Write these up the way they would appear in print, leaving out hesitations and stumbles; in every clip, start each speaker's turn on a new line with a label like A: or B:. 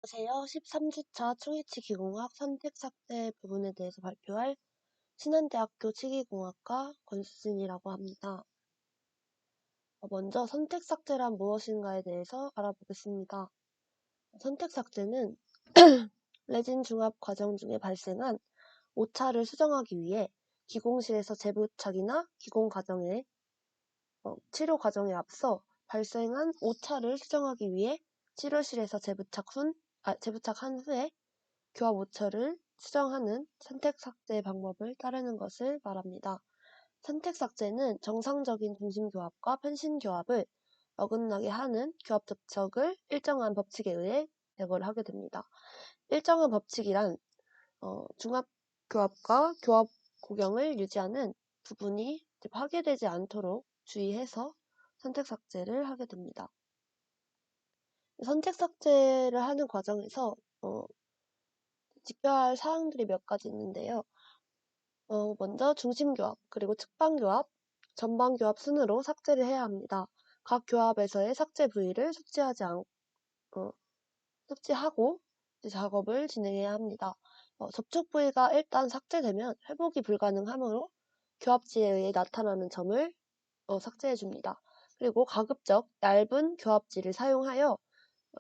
A: 안녕하세요. 13주차 초이치기공학 선택 삭제 부분에 대해서 발표할 신한대학교 치기공학과 권수진이라고 합니다. 먼저 선택 삭제란 무엇인가에 대해서 알아보겠습니다. 선택 삭제는 레진 중합 과정 중에 발생한 오차를 수정하기 위해 기공실에서 재부착이나 기공 과정에 치료 과정에 앞서 발생한 오차를 수정하기 위해 치료실에서 재부착한 후에 교합 오차를 수정하는 선택 삭제 방법을 따르는 것을 말합니다. 선택 삭제는 정상적인 중심 교합과 편신 교합을 어긋나게 하는 교합 접촉을 일정한 법칙에 의해 제거를 하게 됩니다. 일정한 법칙이란 중합 교합과 교합 고경을 유지하는 부분이 파괴되지 않도록 주의해서 선택 삭제를 하게 됩니다. 선택 삭제를 하는 과정에서 지켜야 할 사항들이 몇 가지 있는데요. 먼저 중심교합, 그리고 측방교합, 전방교합 순으로 삭제를 해야 합니다. 각 교합에서의 삭제 부위를 숙지하고 작업을 진행해야 합니다. 접촉 부위가 일단 삭제되면 회복이 불가능하므로 교합지에 의해 나타나는 점을 삭제해줍니다. 그리고 가급적 얇은 교합지를 사용하여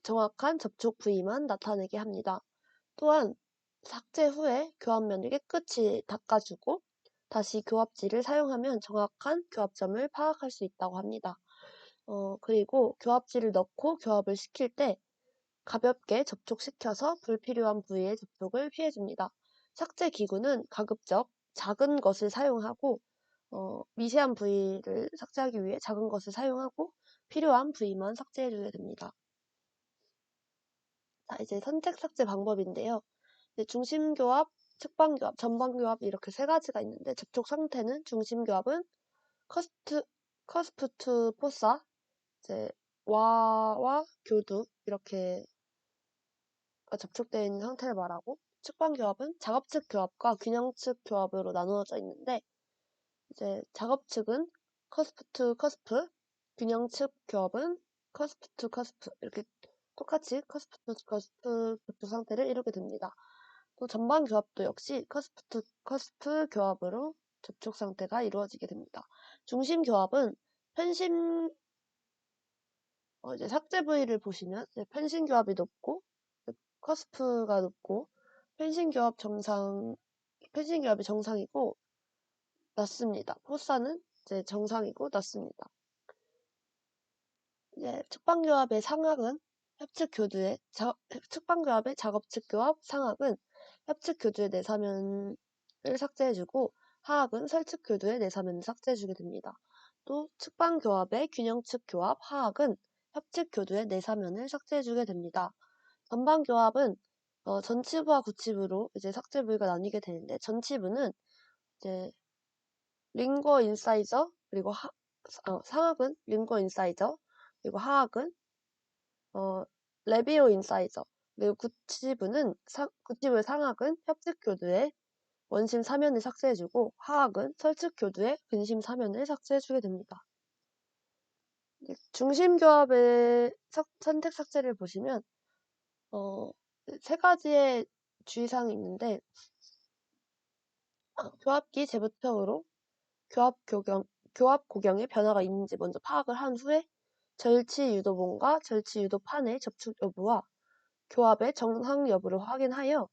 A: 정확한 접촉 부위만 나타내게 합니다. 또한 삭제 후에 교합면을 깨끗이 닦아주고 다시 교합지를 사용하면 정확한 교합점을 파악할 수 있다고 합니다. 그리고 교합지를 넣고 교합을 시킬 때 가볍게 접촉시켜서 불필요한 부위의 접촉을 피해줍니다. 삭제 기구는 가급적 작은 것을 사용하고 미세한 부위를 삭제하기 위해 작은 것을 사용하고 필요한 부위만 삭제해주게 됩니다. 자, 이제 선택 삭제 방법인데요. 중심교합, 측방교합, 전방교합 이렇게 세 가지가 있는데 접촉 상태는 중심교합은 커스프 투 포사, 이제 와와 교두 이렇게 접촉되어 있는 상태를 말하고 측방교합은 작업측 교합과 균형측 교합으로 나누어져 있는데 이제 작업측은 커스프 투 커스프, 균형측 교합은 커스프 투 커스프 이렇게 똑같이 커스프 투 커스프 접촉 상태를 이루게 됩니다. 또 전방 교합도 역시 커스프 투 커스프 교합으로 접촉 상태가 이루어지게 됩니다. 중심 교합은 이제 삭제 부위를 보시면 편심 교합이 높고 커스프가 높고 편심 교합이 정상이고 낮습니다. 포사는 이제 정상이고 낮습니다. 이제 측방교합의 상악은 측방교합의 작업측 교합 상악은 협측 교두의 내사면을 삭제해주고 하악은 설측 교두의 내사면을 삭제해주게 됩니다. 또 측방교합의 균형측 교합 하악은 협측 교두의 내사면을 삭제해주게 됩니다. 전방교합은 전치부와 구치부로 이제 삭제 부위가 나뉘게 되는데 전치부는 이제 링거 인사이저 그리고 상악은 링거 인사이저 그리고 하악은 레비오 인사이저 그리고 구치부의 상악은 협측 교두의 원심 사면을 삭제해주고 하악은 설측 교두의 근심 사면을 삭제해주게 됩니다. 중심 교합의 선택 삭제를 보시면 세 가지의 주의사항이 있는데 교합기 재부착으로 교합 고경에 변화가 있는지 먼저 파악을 한 후에 절치 유도봉과 절치 유도판의 접촉 여부와 교합의 정상 여부를 확인하여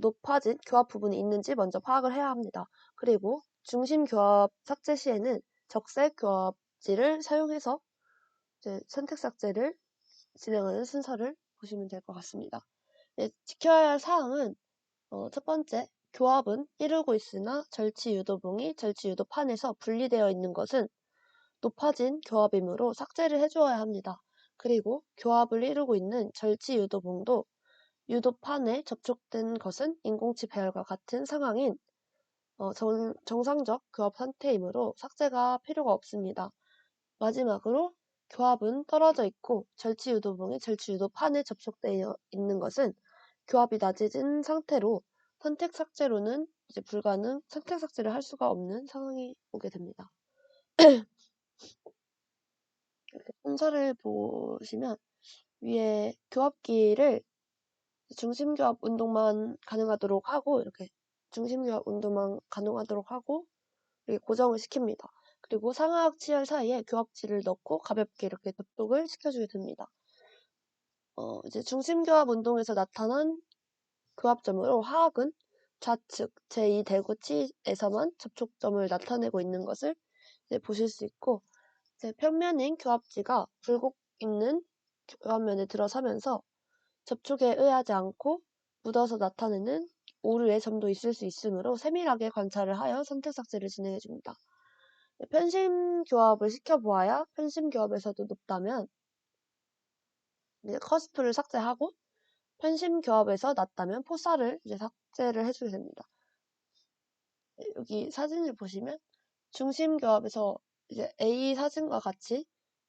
A: 높아진 교합 부분이 있는지 먼저 파악을 해야 합니다. 그리고 중심 교합 삭제 시에는 적색 교합지를 사용해서 이제 선택 삭제를 진행하는 순서를 보시면 될 것 같습니다. 지켜야 할 사항은 첫 번째, 교합은 이루고 있으나 절치 유도봉이 절치 유도판에서 분리되어 있는 것은 높아진 교합이므로 삭제를 해주어야 합니다. 그리고 교합을 이루고 있는 절치 유도봉도 유도판에 접촉된 것은 인공치 배열과 같은 상황인 정상적 교합 상태이므로 삭제가 필요가 없습니다. 마지막으로 교합은 떨어져 있고 절치 유도봉이 절치 유도판에 접촉되어 있는 것은 교합이 낮아진 상태로 선택 삭제로는 이제 선택 삭제를 할 수가 없는 상황이 오게 됩니다. 이렇게 순서를 보시면 위에 교합기를 중심교합 운동만 가능하도록 하고 이렇게 중심교합 운동만 가능하도록 하고 이렇게 고정을 시킵니다. 그리고 상하악 치열 사이에 교합지를 넣고 가볍게 이렇게 접촉을 시켜주게 됩니다. 이제 중심교합 운동에서 나타난 교합점으로 하악은 좌측 제2대구치에서만 접촉점을 나타내고 있는 것을 이제 보실 수 있고, 이제 평면인 교합지가 굴곡 있는 교합면에 들어서면서 접촉에 의하지 않고 묻어서 나타내는 오류의 점도 있을 수 있으므로 세밀하게 관찰을 하여 선택 삭제를 진행해 줍니다. 편심 교합을 시켜보아야 편심 교합에서도 높다면 이제 커스프를 삭제하고, 편심 교합에서 낮다면 포사를 이제 삭제를 해주게 됩니다. 여기 사진을 보시면 중심 교합에서 이제 A 사진과 같이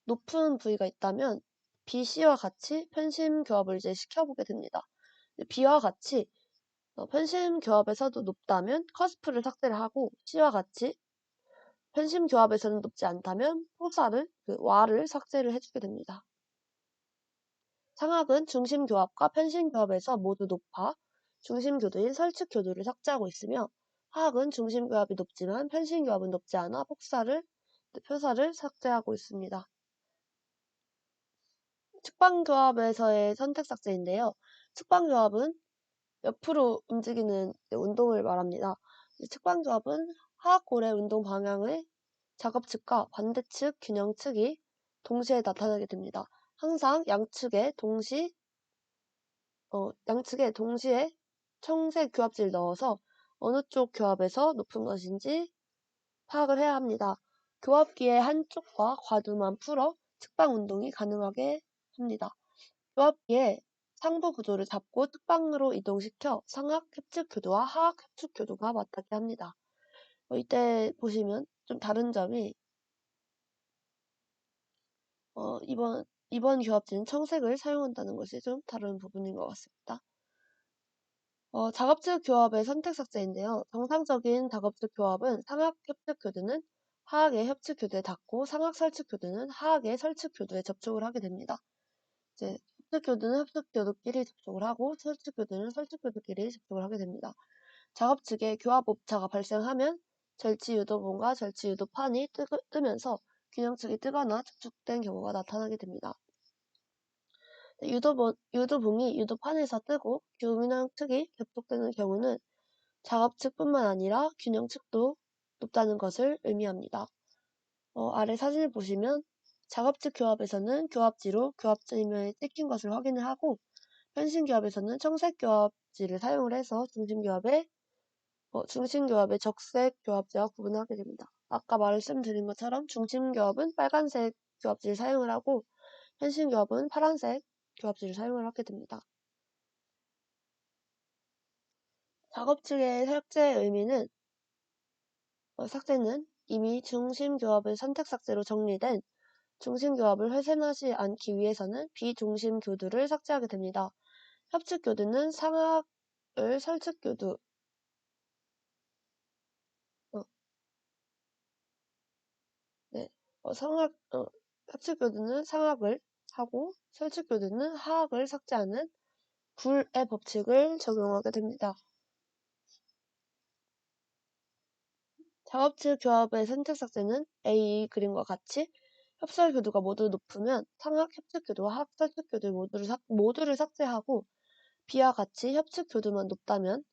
A: 높은 부위가 있다면 BC와 같이 편심 교합을 이제 시켜보게 됩니다. B와 같이 편심 교합에서도 높다면 커스프를 삭제를 하고, C와 같이 편심 교합에서는 높지 않다면 포사를 와를 삭제를 해주게 됩니다. 상악은 중심 교합과 편심 교합에서 모두 높아 중심 교두인 설측 교두를 삭제하고 있으며, 하악은 중심 교합이 높지만 편심 교합은 높지 않아 표사를 삭제하고 있습니다. 측방 교합에서의 선택 삭제인데요. 측방 교합은 옆으로 움직이는 운동을 말합니다. 측방 교합은 하악골의 운동 방향의 작업측과 반대측 균형측이 동시에 나타나게 됩니다. 항상 양측에 동시에 청색 교합지를 넣어서 어느 쪽 교합에서 높은 것인지 파악을 해야 합니다. 교합기의 한쪽과 과두만 풀어 측방 운동이 가능하게 합니다. 교합기의 상부 구조를 잡고 측방으로 이동시켜 상악 협측 교도와 하악 협측 교도가 맞닿게 합니다. 이때 보시면 좀 다른 점이 이번 교합지는 청색을 사용한다는 것이 좀 다른 부분인 것 같습니다. 작업측 교합의 선택 삭제인데요. 정상적인 작업측 교합은 상악 협측 교두는 하악의 협측 교두에 닿고 상악 설측 교두는 하악의 설측 교두에 접촉을 하게 됩니다. 이제 협측 교두는 협측 교두끼리 접촉을 하고 설측 교두는 설측 교두끼리 접촉을 하게 됩니다. 작업측에 교합 오차가 발생하면 절치 유도본과 절치 유도판이 뜨면서 균형측이 뜨거나 축축된 경우가 나타나게 됩니다. 유도봉이 유도판에서 뜨고 균형측이 겹촉되는 경우는 작업측뿐만 아니라 균형측도 높다는 것을 의미합니다. 아래 사진을 보시면 작업측 교합에서는 교합지로 교합지면에 찍힌 것을 확인을 하고, 편심 교합에서는 청색 교합지를 사용을 해서 중심교합의 적색 교합지와 구분하게 됩니다. 아까 말씀드린 것처럼 중심교합은 빨간색 교합지를 사용을 하고, 편심교합은 파란색 교합지를 사용을 하게 됩니다. 작업측의 삭제는 이미 중심교합의 선택 삭제로 정리된 중심교합을 훼손하지 않기 위해서는 비중심 교두를 삭제하게 됩니다. 협측 교두는 상악을 설측 교두, 협측 교두는 상악을 하고 설측 교두는 하악을 삭제하는 굴의 법칙을 적용하게 됩니다. 작업측 교합의 선택 삭제는 A 그림과 같이 협설 교두가 모두 높으면 상악 협측 교두와 하악 설측 교두 모두를 삭제하고, B와 같이 협측 교두만 높다면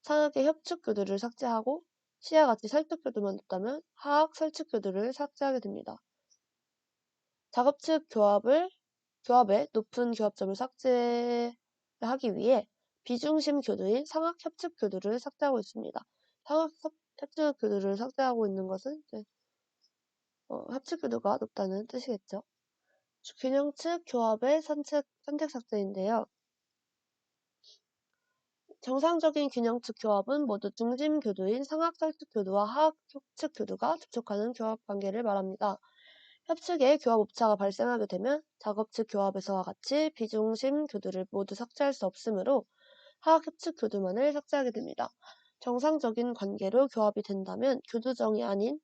A: 상악의 협측 교두를 삭제하고, C와 같이 설측 교두만 높다면 하악 설측 교두를 삭제하게 됩니다. 작업측 교합의 높은 교합점을 삭제하기 위해 비중심 교두인 상악 협측 교두를 삭제하고 있습니다. 상악 협측 교두를 삭제하고 있는 것은 협측 교두가 높다는 뜻이겠죠. 균형측 교합의 선택 삭제인데요. 정상적인 균형측 교합은 모두 중심 교두인 상악 설측 교두와 하악 협측 교두가 접촉하는 교합 관계를 말합니다. 협측에 교합 오차가 발생하게 되면 작업측 교합에서와 같이 비중심 교두를 모두 삭제할 수 없으므로 하악 협측 교두만을 삭제하게 됩니다. 정상적인 관계로 교합이 된다면 교두정이 아닌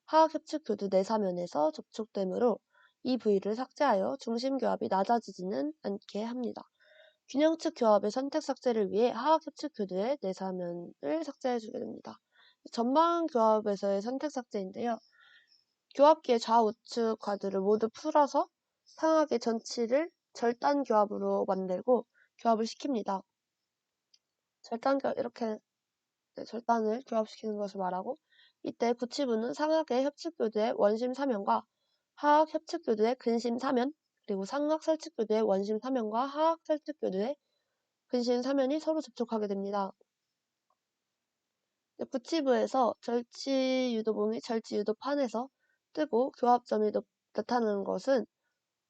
A: 하악 협측 교두 내사면에서 접촉되므로 이 부위를 삭제하여 중심 교합이 낮아지지는 않게 합니다. 균형측 교합의 선택 삭제를 위해 하학협측 교두의 내사면을 삭제해주게 됩니다. 전방 교합에서의 선택 삭제인데요. 교합기의 좌우측 과들을 모두 풀어서 상하의 전치를 절단 교합으로 만들고 교합을 시킵니다. 이렇게 절단을 교합시키는 것을 말하고, 이때 구치부는 상하의 협측교두의 원심 사면과 하학 협측교두의 근심 사면, 그리고 상학 설측교두의 원심 사면과 하학 설측교두의 근심 사면이 서로 접촉하게 됩니다. 구치부에서 절치 유도봉이 절치 유도판에서 뜨고 교합점이 나타나는 것은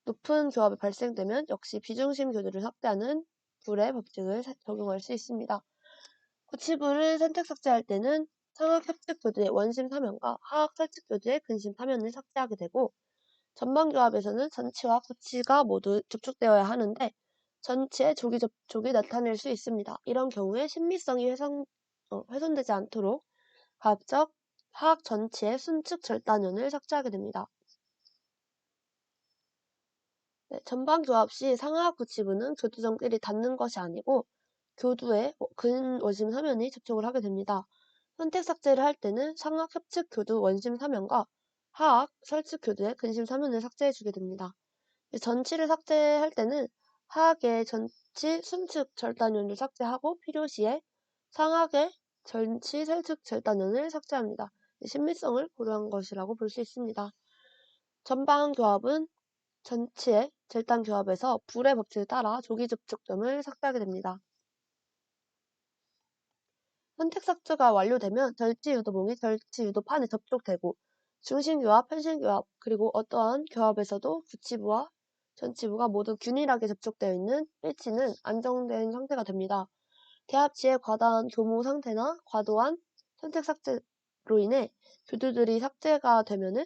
A: 높은 교합이 발생되면 역시 비중심 교두를 삭제하는 불의 법칙을 적용할 수 있습니다. 구치부를 선택 삭제할 때는 상학 협측 교두의 원심 사면과 하학 설측 교두의 근심 사면을 삭제하게 되고, 전방 교합에서는 전치와 구치가 모두 접촉되어야 하는데 전치의 조기 접촉이 나타날 수 있습니다. 이런 경우에 신미성이 훼손되지 않도록 가급적 하학 전치의 순측 절단연을 삭제하게 됩니다. 전방 교합 시 상하학 구치부는 교두점끼리 닿는 것이 아니고 교두의 근원심 사면이 접촉을 하게 됩니다. 선택 삭제를 할 때는 상학 협측 교두 원심 사면과 하학 설측 교두의 근심 사면을 삭제해주게 됩니다. 전치를 삭제할 때는 하학의 전치 순측 절단연을 삭제하고 필요시에 상학의 전치 설측 절단연을 삭제합니다. 신미성을 고려한 것이라고 볼 수 있습니다. 전방 교합은 전치의 절단 교합에서 불의 법칙을 따라 조기 접촉점을 삭제하게 됩니다. 선택 삭제가 완료되면 절치 유도봉이 절치 유도판에 접촉되고 중심교합, 편심교합, 그리고 어떠한 교합에서도 구치부와 전치부가 모두 균일하게 접촉되어 있는 일치는 안정된 상태가 됩니다. 대합치의 과다한 교모 상태나 과도한 선택 삭제로 인해 교두들이 삭제가 되면은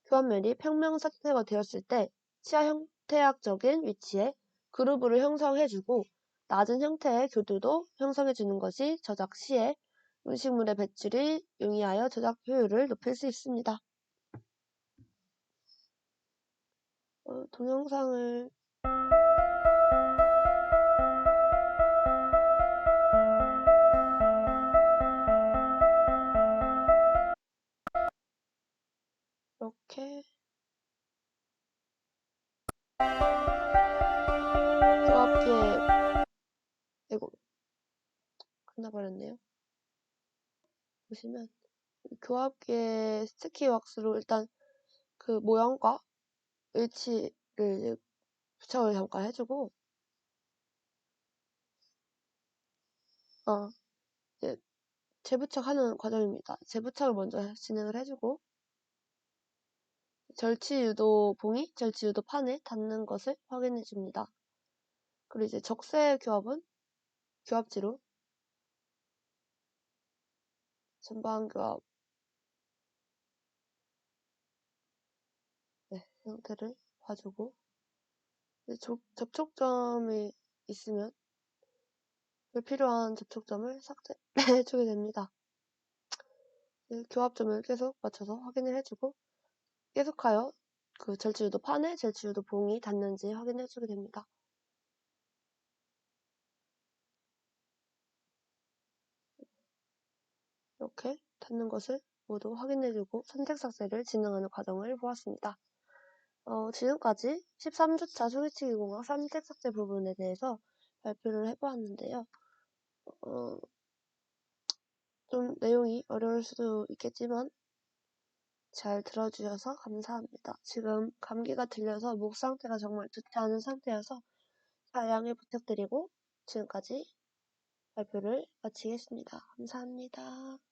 A: 교합면이 평면 상태가 되었을 때 치아 형태학적인 위치에 그루브를 형성해주고 낮은 형태의 교두도 형성해주는 것이 저작 시에 음식물의 배출이 용이하여 저작 효율을 높일 수 있습니다. 동영상을 이렇게 교합기에 이거 끝나버렸네요. 보시면 교합기에 스티키 왁스로 일단 그 모양과 일치를 부착을 잠깐 해주고 이제 재부착하는 과정입니다. 재부착을 먼저 진행을 해주고 절치 유도 봉이 절치 유도 판에 닿는 것을 확인해 줍니다. 그리고 이제 적세 교합은 교합지로 전방 교합 형태를 봐주고 접촉점이 있으면 불필요한 접촉점을 삭제해주게 됩니다. 교합점을 계속 맞춰서 확인을 해주고 계속하여 그 절치유도 판에 절치유도 봉이 닿는지 확인해주게 됩니다. 이렇게 닿는 것을 모두 확인해주고 선택 삭제를 진행하는 과정을 보았습니다. 지금까지 13주차 소리치기 공학 선택 삭제 부분에 대해서 발표를 해보았는데요. 좀 내용이 어려울 수도 있겠지만 잘 들어주셔서 감사합니다. 지금 감기가 들려서 목 상태가 정말 좋지 않은 상태여서 양해 부탁드리고 지금까지 발표를 마치겠습니다. 감사합니다.